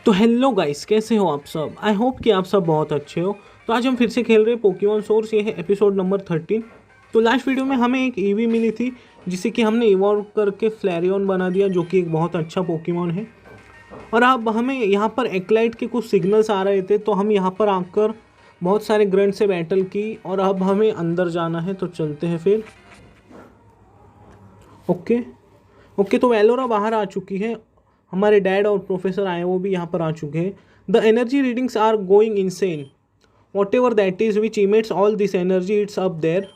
तो hello guys, कैसे हो आप सब। आई होप कि आप सब बहुत अच्छे हो। तो आज हम फिर से खेल रहे हैं पोकेमॉन सोर्स। ये है एपिसोड नंबर 13। तो लास्ट वीडियो में हमें एक ईवी मिली थी जिसे कि हमने इवॉल्व करके फ्लैरियन बना दिया, जो कि एक बहुत अच्छा पोकेमॉन है। और अब हमें यहाँ पर एक्लाइट के कुछ सिग्नल्स आ रहे थे, तो हम यहाँ पर आकर बहुत सारे ग्रंट से बैटल की और अब हमें अंदर जाना है। तो चलते हैं फिर। ओके ओके, तो वेलोरा बाहर आ चुकी है। हमारे डैड और प्रोफेसर आए, वो भी यहाँ पर आ चुके हैं। The energy readings are going insane. Whatever that is which emits all this energy, it's up there.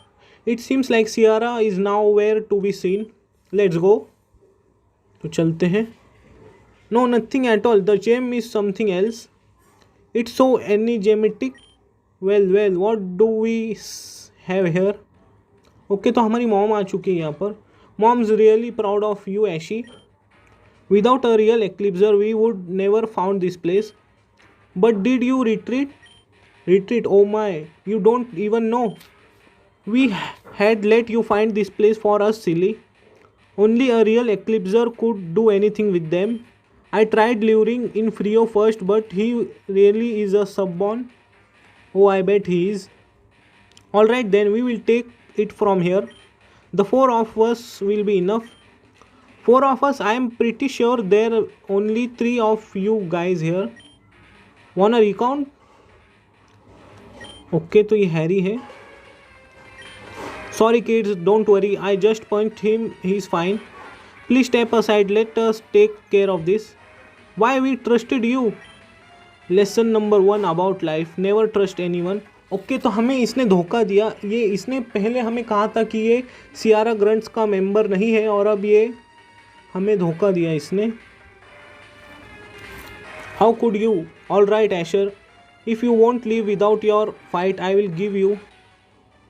It seems like Sierra is nowhere to be seen. Let's go. तो चलते हैं। No, nothing at all, the gem is something else. It's so enigmatic. Well well, what do we have here. Okay, तो हमारी mom आ चुकी है यहाँ पर। Mom's really proud of you ऐशी। Without a real Eclipser, we would never found this place. But did you retreat? Retreat? Oh my, you don't even know. We had let you find this place for us, silly. Only a real Eclipser could do anything with them. I tried luring in Frio first, but he really is a subborn. Oh, I bet he is. Alright then, we will take it from here. The four of us will be enough. Four of us, I am pretty sure there are only three of you guys here. Wanna recount? Okay, तो ये Harry है। Sorry kids, don't worry, I just punch him, he is fine. Please step aside, let us take care of this. Why we trusted you. Lesson number 1 about life, never trust anyone. Okay, तो हमें इसने धोखा दिया। ये इसने पहले हमें कहा था कि ये सियारा ग्रंट्स का मेंबर नहीं है, और अब ये हमें धोखा दिया इसने। How could you. All right Asher, if you want leave without your fight I will give you.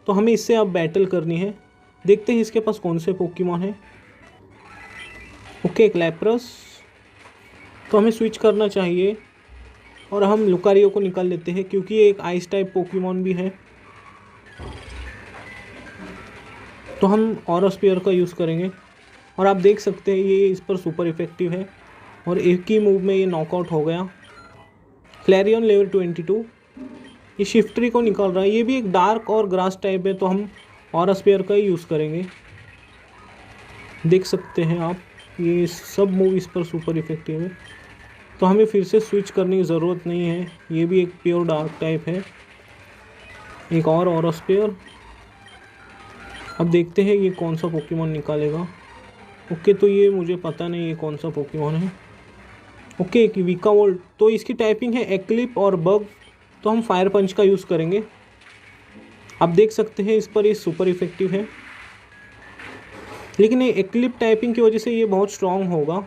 तो हमें इससे अब बैटल करनी है। देखते हैं इसके पास कौन से पोकेमॉन है। ओके, एक लैप्रस। तो हमें स्विच करना चाहिए और हम लुकारियो को निकाल लेते हैं, क्योंकि ये एक आइस टाइप पोकेमॉन भी है। तो हम ऑरा स्पीयर का यूज़ करेंगे, और आप देख सकते हैं ये इस पर सुपर इफेक्टिव है, और एक ही मूव में ये नॉकआउट हो गया। फ्लैरियन लेवल 22। ये शिफ्ट्री को निकाल रहा है। ये भी एक डार्क और ग्रास टाइप है, तो हम ऑरा स्पीयर का ही यूज़ करेंगे। देख सकते हैं आप, ये सब मूव इस पर सुपर इफेक्टिव है, तो हमें फिर से स्विच करने की ज़रूरत नहीं है। ये भी एक प्योर डार्क टाइप है। एक और ऑरा स्पीयर। अब देखते हैं ये कौन सा पोकेमॉन निकालेगा। ओके, तो ये मुझे पता नहीं ये कौन सा पोकेमॉन है। ओके, एक वीका वोल्ट। तो इसकी टाइपिंग है एक्लिप और बग, तो हम फायर पंच का यूज़ करेंगे। आप देख सकते हैं इस पर ये सुपर इफेक्टिव है, लेकिन ये एक्लिप टाइपिंग की वजह से ये बहुत स्ट्रॉन्ग होगा।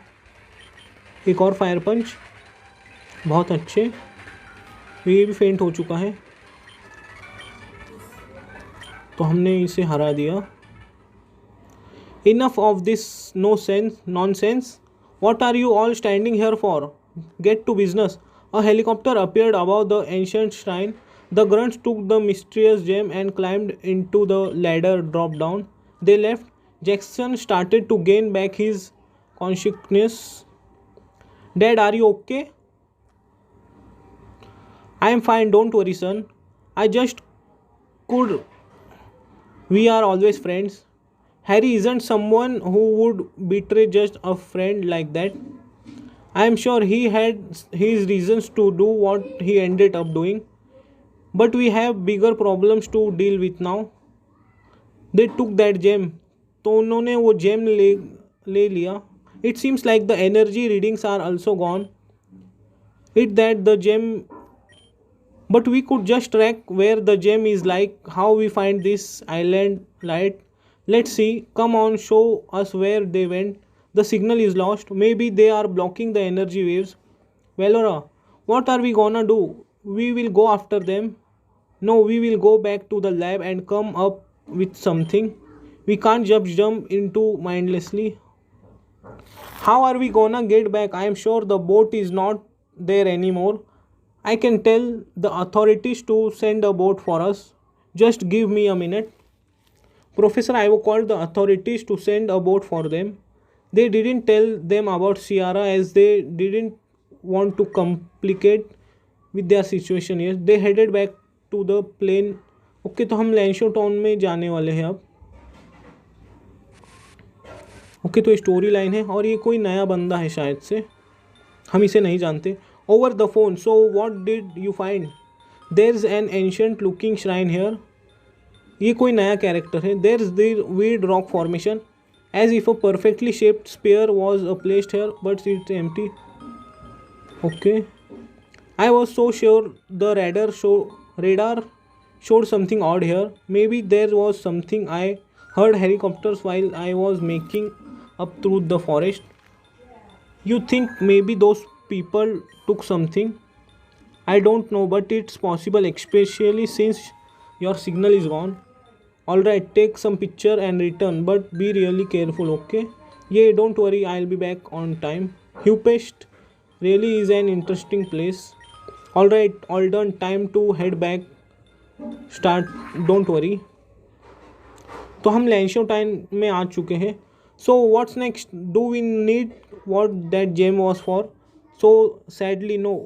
एक और फायर पंच, बहुत अच्छे। ये भी फेंट हो चुका है, तो हमने इसे हरा दिया। Enough of this nonsense. What are you all standing here for? Get to business. A helicopter appeared above the ancient shrine. The grunts took the mysterious gem and climbed into the ladder, dropped down. They left. Jackson started to gain back his consciousness. Dad, are you okay? I am fine, don't worry, son. I just could. We are always friends. Harry isn't someone who would betray just a friend like that. I am sure he had his reasons to do what he ended up doing. But we have bigger problems to deal with now. They took that gem. तो उन्होंने वो GeM ले लिया. It seems like the energy readings are also gone. It that the gem, but we could just track where the gem is, like how we find this island light. Let's see. Come on, show us where they went. The signal is lost. Maybe they are blocking the energy waves. Valora, what are we gonna do? We will go after them. No, we will go back to the lab and come up with something. We can't just jump into mindlessly. How are we gonna get back? I am sure the boat is not there anymore. I can tell the authorities to send a boat for us. Just give me a minute. Professor Ivo called the authorities to send a boat for them. They didn't tell them about Sierra, as they didn't want to complicate with their situation. Yes, they headed back to the plane. Okay तो हम लैंशो town में जाने वाले हैं अब. Okay तो story line है और ये कोई नया बंदा है शायद से, हम इसे नहीं जानते. Over the phone, so what did you find? There is an ancient looking shrine here. ये कोई नया कैरेक्टर है. There is the weird rock formation as if a perfectly shaped spear was placed here, but it's empty. Okay, I was so sure the radar showed something odd here. Maybe there was something. I heard helicopters while I was making up through the forest. You think maybe those people took something? I don't know, but it's possible, especially since your signal is gone. Alright, take some picture and return, but be really careful, okay? Yeah, don't worry, I'll be back on time. Hupest really is an interesting place. Alright, all done, time to head back. Start, don't worry. तो हम लैंशो time में आ चुके हैं. So what's next? Do we need what that gem was for? So sadly no.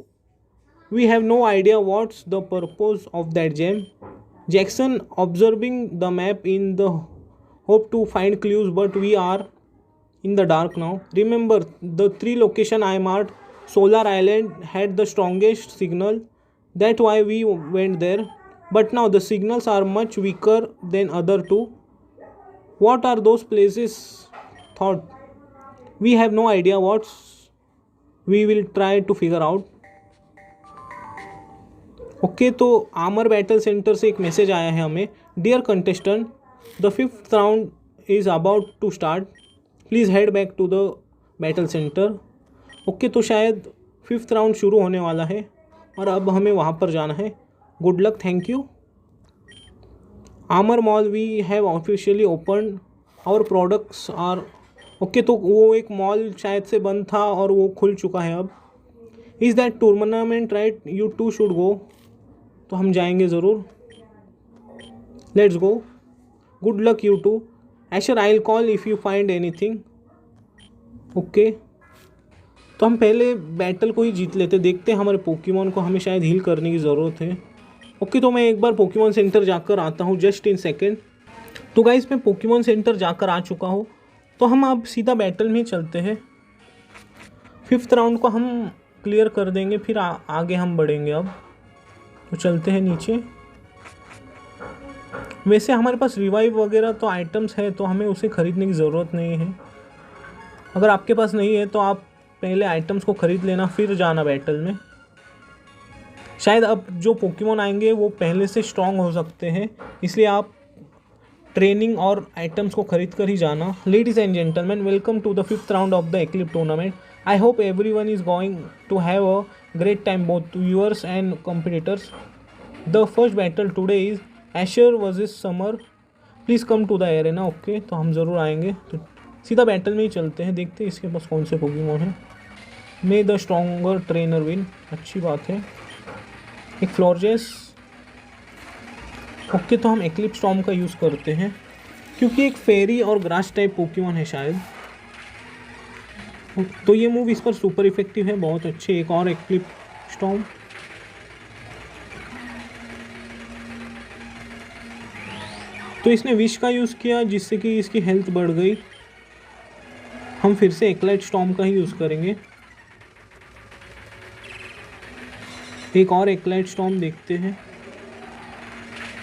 We have no idea what's the purpose of that gem. Jackson observing the map in the hope to find clues, but we are in the dark now. Remember the 3 location I marked? Solar Island had the strongest signal. That's why we went there. But now the signals are much weaker than other 2. What are those places? Thought. We have no idea what's. We will try to figure out. Okay तो आमर battle centre से एक message आया है हमें. Dear contestant, the 5th round is about to start. Please head back to the battle centre. Okay तो शायद 5th round शुरू होने वाला है और अब हमें वहाँ पर जाना है. Good luck, thank you. आमर mall we have officially open our products are. Okay तो वो एक मॉल शायद से बंद था और वो खुल चुका है अब. Is that tournament right? You two should go. तो हम जाएंगे ज़रूर. Let's go. Good luck you two. Asher I will call if you find anything. Okay तो हम पहले बैटल को ही जीत लेते. देखते हैं हमारे पोकेमॉन को हमें शायद हील करने की ज़रूरत है. ओके तो मैं एक बार पोकेमॉन सेंटर जाकर आता हूँ जस्ट इन सेकेंड. तो गाइस मैं पोकेमॉन सेंटर जाकर आ चुका हूँ. तो हम अब सीधा बैटल में चलते हैं. 5th राउंड को हम क्लियर कर देंगे, फिर आगे हम बढ़ेंगे. अब तो चलते हैं नीचे. वैसे हमारे पास रिवाइव वगैरह तो आइटम्स है, तो हमें उसे ख़रीदने की ज़रूरत नहीं है. अगर आपके पास नहीं है तो आप पहले आइटम्स को ख़रीद लेना, फिर जाना बैटल में. शायद अब जो पोकेमॉन आएंगे वो पहले से स्ट्रॉन्ग हो सकते हैं, इसलिए आप ट्रेनिंग और आइटम्स को ख़रीद कर ही जाना. Ladies and gentleman, welcome to the 5th round of the Eclipse tournament. I hope everyone is going to have a great time, both viewers and competitors. The first battle today is Asher vs Summer. Please come to the arena. Okay तो हम ज़रूर आएंगे. तो सीधा battle में ही चलते हैं, देखते हैं इसके पास कौन से पोकेमॉन हैं. मे द स्ट्रॉन्गर ट्रेनर विन. अच्छी बात है. एक फ्लोरजेस. ओके तो हम एक्लिप स्टॉर्म का यूज़ करते हैं क्योंकि एक फेरी और ग्रास टाइप पोकेमॉन है शायद. तो ये मूव इस पर सुपर इफेक्टिव है, बहुत अच्छे. एक और एक्लिप स्टॉर्म. तो इसने विश का यूज़ किया जिससे कि इसकी हेल्थ बढ़ गई. हम फिर से एक्लाइट स्टॉर्म का ही यूज़ करेंगे. एक और एक्लाइट स्टॉर्म देखते हैं.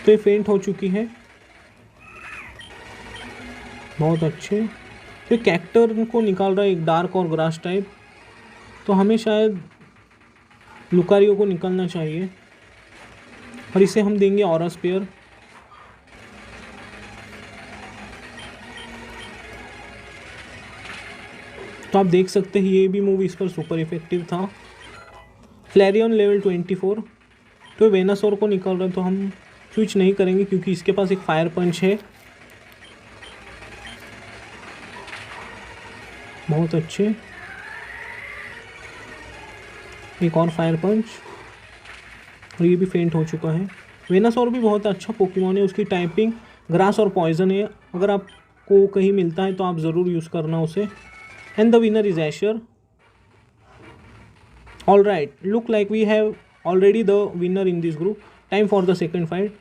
तो ये फेंट हो चुकी है. बहुत अच्छे. तो कैक्टर को निकाल रहा है, एक डार्क और ग्रास टाइप. तो हमें शायद लुकारियो को निकालना चाहिए और इसे हम देंगे ऑरा स्पेयर. तो आप देख सकते हैं ये भी मूव इस पर सुपर इफेक्टिव था. फ्लैरियन लेवल 24. तो वेनासोर को निकाल रहे हैं, तो हम स्विच नहीं करेंगे क्योंकि इसके पास एक फायर पंच है. बहुत अच्छे. एक और फायर पंच और ये भी फेंट हो चुका है. वेनासोर भी बहुत अच्छा पोकेमॉन है, उसकी टाइपिंग ग्रास और पॉइजन है. अगर आपको कहीं मिलता है तो आप ज़रूर यूज़ करना उसे. And the winner is Asher. All right, look like we have already the winner in this group. Time for the second fight.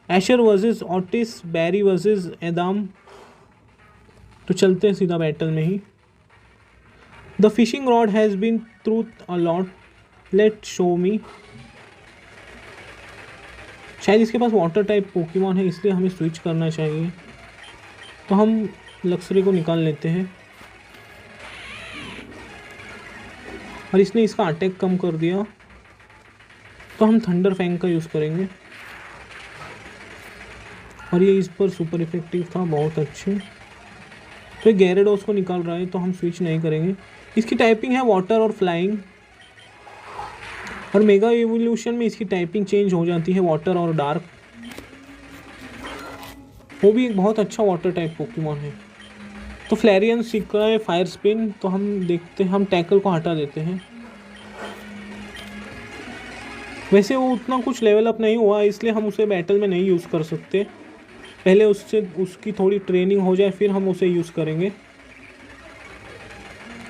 Asher versus Otis, Barry versus Adam. तो चलते हैं सीधा बैटल में ही. The fishing rod has been through a lot, let show me. शायद इसके पास water type Pokemon है, इसलिए हमें स्विच करना चाहिए. तो हम लक्सरे को निकाल लेते हैं और इसने इसका अटैक कम कर दिया. तो हम थंडर फैंग का यूज़ करेंगे और ये इस पर सुपर इफेक्टिव था, बहुत अच्छे. तो ये गैरेडोस को निकाल रहा है, तो हम स्विच नहीं करेंगे. इसकी टाइपिंग है वाटर और फ्लाइंग, और मेगा एवोल्यूशन में इसकी टाइपिंग चेंज हो जाती है वाटर और डार्क. वो भी एक बहुत अच्छा वाटर टाइप पोकेमॉन है. तो फ्लैरियन सीख रहा है फायर स्पिन, तो हम देखते हैं, हम टैकल को हटा देते हैं. वैसे वो उतना कुछ लेवल अप नहीं हुआ, इसलिए हम उसे बैटल में नहीं यूज़ कर सकते. पहले उसकी थोड़ी ट्रेनिंग हो जाए, फिर हम उसे यूज़ करेंगे.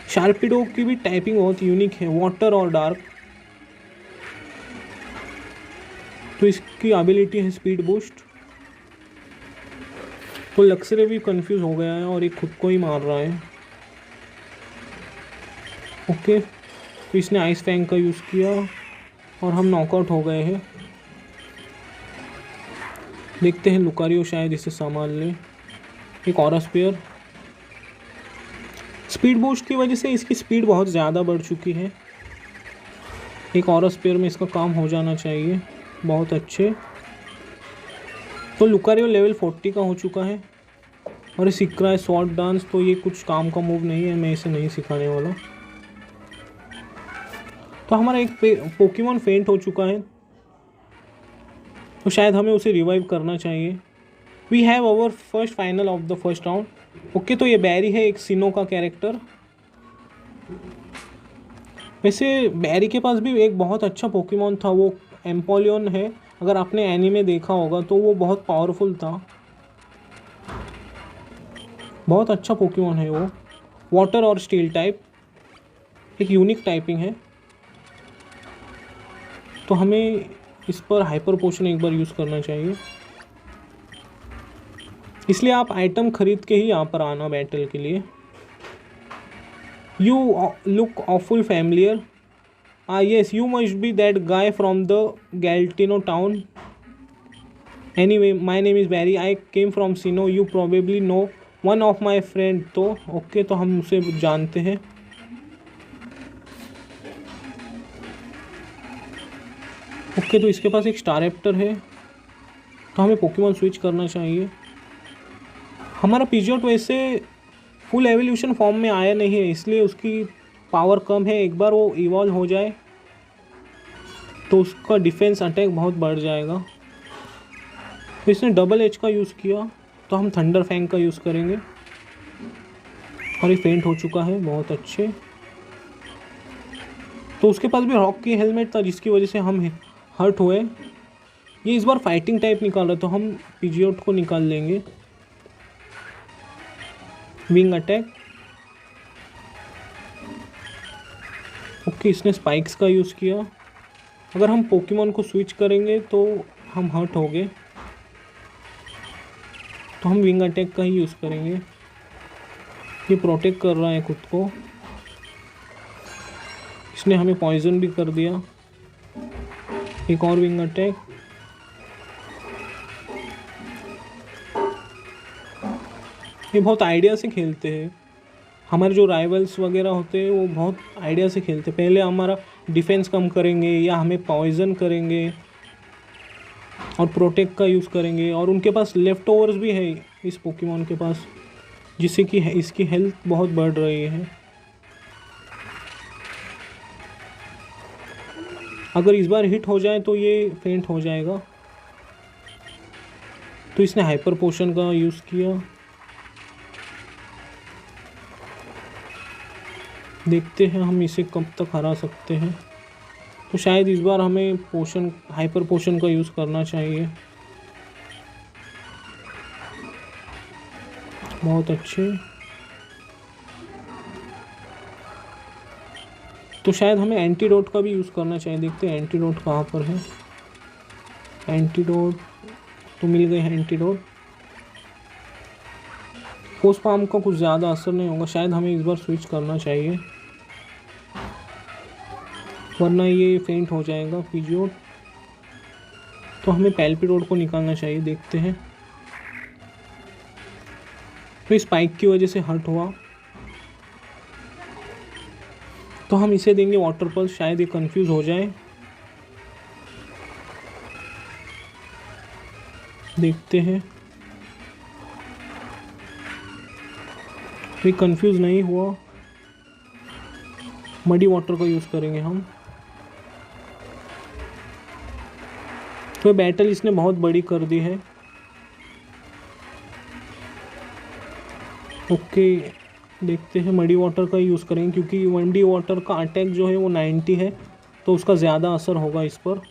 शार्पिडो की भी टाइपिंग बहुत यूनिक है, वाटर और डार्क. तो इसकी एबिलिटी है स्पीड बूस्ट. तो लक्सरे भी कंफ्यूज हो गया है और ये खुद को ही मार रहा है. ओके, तो इसने आइस फैंग का यूज़ किया और हम नॉकआउट हो गए हैं. देखते हैं लुकारियो शायद इसे संभाल ले. एक ऑरा स्पेयर. स्पीड बूस्ट की वजह से इसकी स्पीड बहुत ज़्यादा बढ़ चुकी है. एक ऑरा स्पेयर में इसका काम हो जाना चाहिए. बहुत अच्छे. तो लुकारियो लेवल 40 का हो चुका है और ये सीख रहा है स्वॉर्ड डांस. तो ये कुछ काम का मूव नहीं है, मैं इसे नहीं सिखाने वाला. तो हमारा एक पोकेमॉन फेंट हो चुका है, तो शायद हमें उसे रिवाइव करना चाहिए. We have our first final of the first round. Okay, तो ये बैरी है, एक सिनो का कैरेक्टर. वैसे बैरी के पास भी एक बहुत अच्छा पोकेमॉन था, वो एम्पोलियन है. अगर आपने एनीमे देखा होगा तो वो बहुत पावरफुल था, बहुत अच्छा पोकेमॉन है वो. वाटर और स्टील टाइप, एक यूनिक टाइपिंग है. तो हमें इस पर हाइपर पोशन एक बार यूज़ करना चाहिए. इसलिए आप आइटम खरीद के ही यहाँ पर आना बैटल के लिए. You look awful familiar. Yes, you must be that guy from the Galtino town. Anyway, my name is Barry, I came from Sino, you probably know one of my friend. तो okay, तो हम उसे जानते हैं. Okay, तो इसके पास एक स्टारएप्टर है, तो हमें पोकेमॉन स्विच करना चाहिए. हमारा पिजियोट वैसे फुल एवोल्यूशन फॉर्म में आया नहीं है, इसलिए उसकी पावर कम है. एक बार वो इवॉल्व हो जाए तो उसका डिफेंस अटैक बहुत बढ़ जाएगा. तो इसने डबल एच का यूज़ किया, तो हम थंडर फैंग का यूज़ करेंगे और ये फेंट हो चुका है. बहुत अच्छे. तो उसके पास भी रॉक की हेलमेट था, जिसकी वजह से हम हर्ट हुए. ये इस बार फाइटिंग टाइप निकाल रहा है, तो हम पिजियोट को निकाल लेंगे. Wing attack. ओके, इसने स्पाइक्स का यूज़ किया. अगर हम पोकेमॉन को स्विच करेंगे तो हम हर्ट हो गए, तो हम विंग अटैक का ही यूज़ करेंगे. ये प्रोटेक्ट कर रहा है खुद को. इसने हमें पॉइजन भी कर दिया. एक और विंग अटैक. ये बहुत आइडिया से खेलते हैं. हमारे जो राइवल्स वगैरह होते हैं वो बहुत आइडिया से खेलते हैं. पहले हमारा डिफेंस कम करेंगे या हमें पॉइजन करेंगे और प्रोटेक्ट का यूज़ करेंगे. और उनके पास लेफ़्ट ओवर्स भी है इस पोकेमॉन के पास, जिससे कि इसकी हेल्थ बहुत बढ़ रही है. अगर इस बार हिट हो जाए तो ये फेंट हो जाएगा. तो इसने हाइपर पोशन का यूज़ किया. देखते हैं हम इसे कब तक हरा सकते हैं. तो शायद इस बार हमें हाइपर पोशन का यूज़ करना चाहिए. बहुत अच्छे. तो शायद हमें एंटीडोट का भी यूज़ करना चाहिए। देखते हैं एंटीडोट कहाँ पर है। एंटीडोट तो मिल गए हैं एंटीडोट। फोस्पाम का कुछ ज़्यादा असर नहीं होगा, शायद हमें इस बार स्विच करना चाहिए वरना ये फेंट हो जाएगा पीजियोट। तो हमें पैल्पिडोट को निकालना चाहिए। देखते हैं, तो स्पाइक की वजह से हर्ट हुआ तो हम इसे देंगे वाटर पल्स, शायद ये कंफ्यूज हो जाए। देखते हैं, तो ये कंफ्यूज नहीं हुआ। मडी वाटर का यूज़ करेंगे हम। तो बैटल इसने बहुत बड़ी कर दी है। ओके, देखते हैं मडी वाटर का यूज़ करेंगे क्योंकि मडी वाटर का अटैक जो है वो 90 है तो उसका ज़्यादा असर होगा इस पर।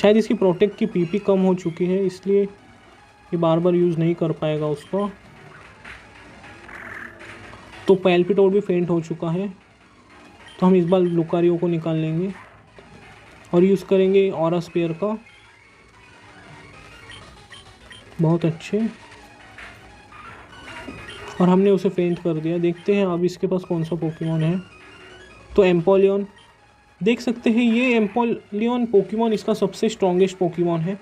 शायद इसकी प्रोटेक्ट की पीपी कम हो चुकी है इसलिए ये बार बार यूज़ नहीं कर पाएगा उसका। तो पैल्पिटोट भी फेंट हो चुका है तो हम इस बार लुकारियो को निकाल लेंगे और यूज़ करेंगे ऑरा स्पेयर का। बहुत अच्छे, और हमने उसे फेंट कर दिया। देखते हैं अब इसके पास कौन सा पोकेमॉन है। तो एम्पोलियन, देख सकते हैं ये एम्पोलियन पोकेमॉन इसका सबसे स्ट्रॉन्गेस्ट पोकेमॉन है।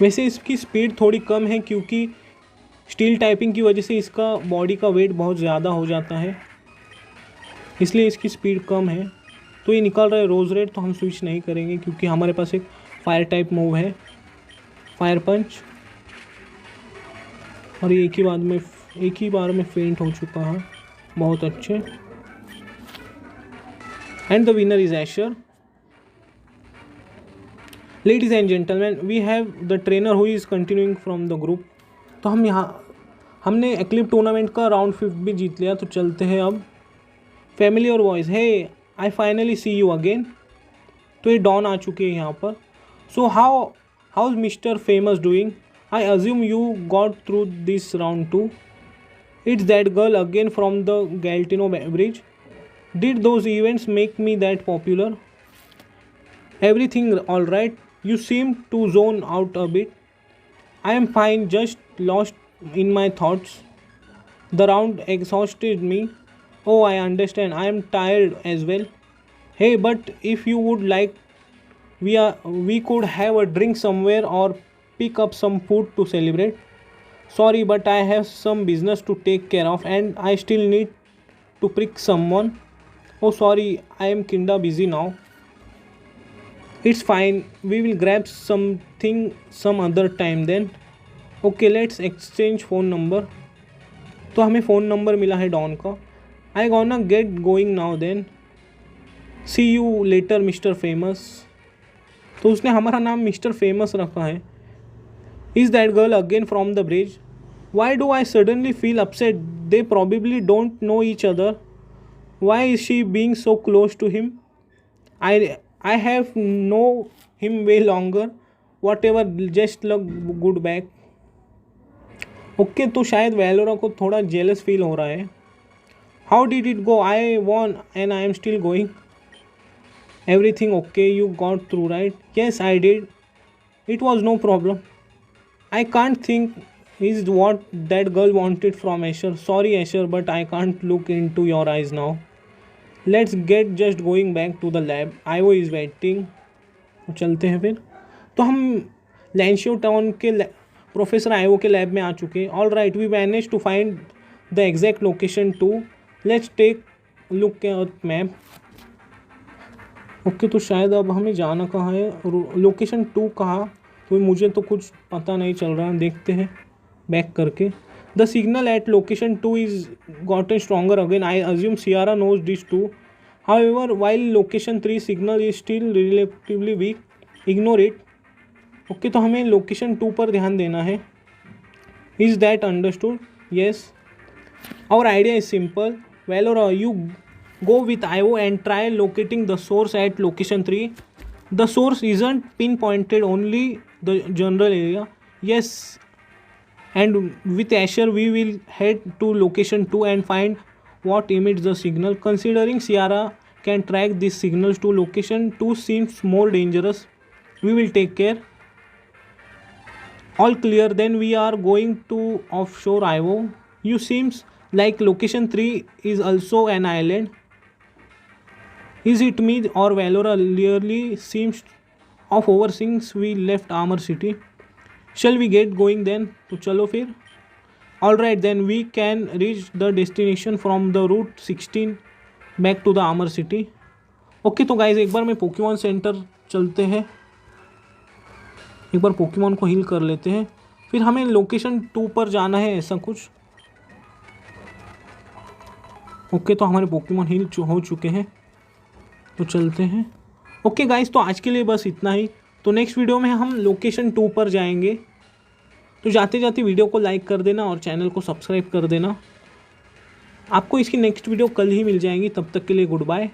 वैसे इसकी स्पीड थोड़ी कम है क्योंकि स्टील टाइपिंग की वजह से इसका बॉडी का वेट बहुत ज़्यादा हो जाता है, इसलिए इसकी स्पीड कम है। तो ये निकल रहा है रोज़ रेड, तो हम स्विच नहीं करेंगे क्योंकि हमारे पास एक फायर टाइप मूव है, फायर पंच, और ये एक ही बार में फेंट हो चुका है। बहुत अच्छे, and the winner is Asher. Ladies and gentleman, we have the trainer who is continuing from the group. तो हमने एक्लिप टूर्नामेंट का राउंड 5 भी जीत लिया। तो चलते हैं अब। फैमिली और voice, hey I finally see you again. तो ये डॉन आ चुके हैं यहाँ पर। So how is mister famous doing? I assume you got through this round too. It's that girl again from the Galtino bridge. Did those events make me that popular? Everything all right? You seem to zone out a bit. I am fine, just lost in my thoughts. The round exhausted me. Oh, I understand. I am tired as well. Hey, but if you would like, we could have a drink somewhere or pick up some food to celebrate. Sorry, but I have some business to take care of and I still need to prick someone. Oh, sorry, I am kinda busy now. It's fine, we will grab something some other time then. Okay, let's exchange phone number. तो हमें phone number मिला है don का। I gonna get going now then. See you later mister famous. तो उसने हमारा नाम mister famous रखा है। Is that girl again from the bridge? Why do I suddenly feel upset? They probably don't know each other. Why is she being so close to him? I have known him way longer. Whatever, just look good back. Okay, तो शायद वैलोरा को थोड़ा jealous feel हो रहा है। How did it go? I won and I am still going. Everything okay? You got through right? Yes I did. It was no problem. I can't think is what that girl wanted from Asher. Sorry Asher, but I can't look into your eyes now. Let's get just going back to the lab. Io is waiting. चलते हैं फिर। तो हम लैंशियो town के professor IO के lab में आ चुके हैं। All right, we manage to find the exact location too. Let's take look at map. Okay, तो शायद अब हमें जाना कहाँ है, लोकेशन 2 कहाँ, तो मुझे तो कुछ पता नहीं चल रहा। देखते हैं बैक करके। The signal at location 2 is gotten stronger again. I assume Sierra knows this too. However, while location 3 signal is still relatively weak, ignore it. Okay, तो हमें location 2 पर ध्यान देना है। Is that understood? Yes. Our idea is simple. Valora, you go with IO and try locating the source at location 3. The source isn't pinpointed, only the general area. Yes, and with Asher we will head to location 2 and find what emits the signal. Considering Sierra can track these signals to location 2 seems more dangerous. We will take care. All clear, then we are going to offshore Ivo. You seems like location 3 is also an island. Is it me or Valora clearly seems of overseeing we left Armor City? Shall we get going then? तो चलो फिर. Alright, then we can reach the destination from the route 16 back to the Armor City. Okay तो guys एक बार मैं Pokemon centre चलते हैं, एक बार Pokemon को हील कर लेते हैं, फिर हमें लोकेशन 2 पर जाना है ऐसा कुछ. ओके तो हमारे पोकेमॉन हील हो चुके हैं, तो चलते हैं. ओके गाइज तो आज के लिए बस इतना ही. तो नेक्स्ट वीडियो में हम लोकेशन 2 पर जाएंगे. तो जाते जाते वीडियो को लाइक कर देना और चैनल को सब्सक्राइब कर देना. आपको इसकी नेक्स्ट वीडियो कल ही मिल जाएंगी. तब तक के लिए गुड बाय.